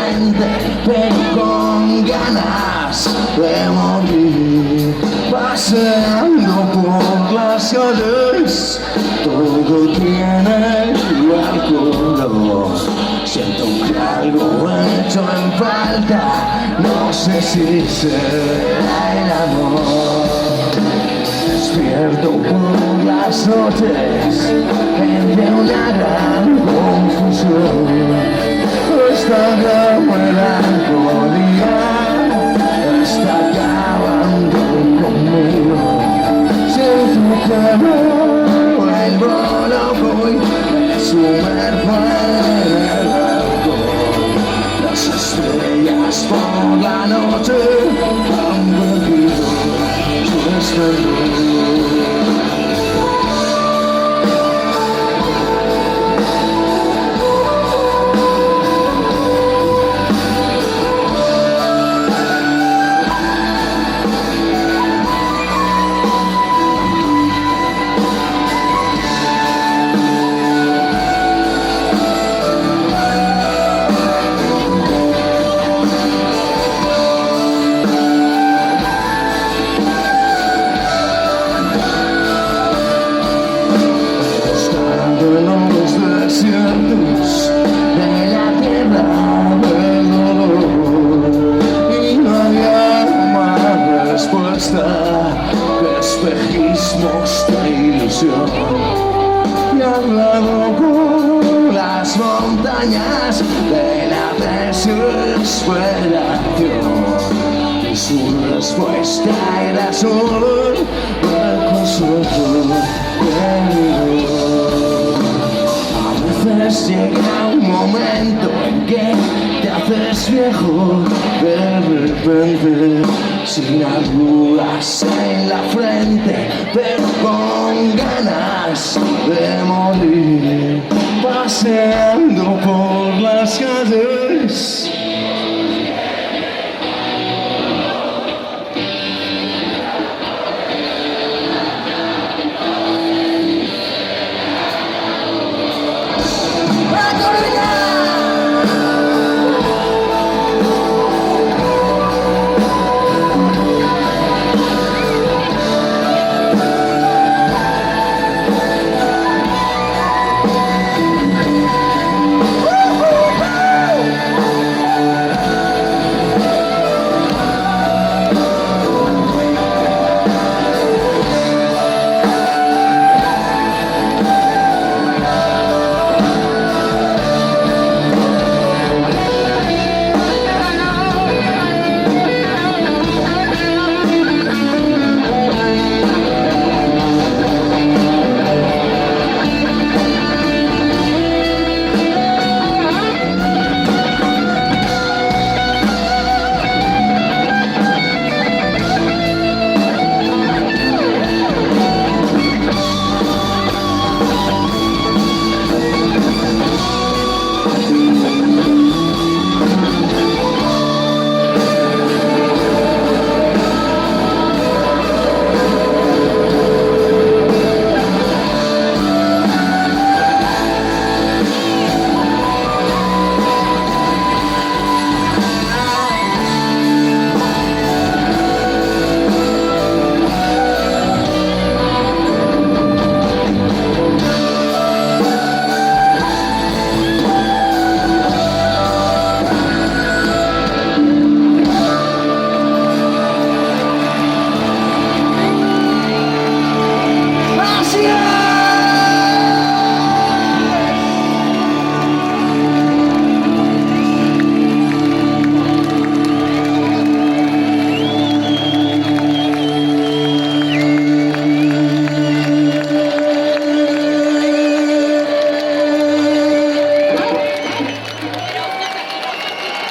frente, pero con ganas de morir. Paseando por las calles, todo tiene igual color. Siento que algo he hecho en falta, no sé si será el amor. Despierto por las noches entre una gran confusión. Esta gran melancolía está acabando conmigo. Siento que me vuelvo loco y me sumerjo en el alcohol. Las estrellas por la noche han perdido su esplendor. Desiertos de la tierra del dolor, y no había más respuesta que espejismos de ilusión. Y hablado con las montañas de la desesperación, y su respuesta era solo el consuelo de mi dolor. Llega un momento en que te haces viejo de repente, sin arrugas en la frente, pero con ganas de morir. Paseando por las calles,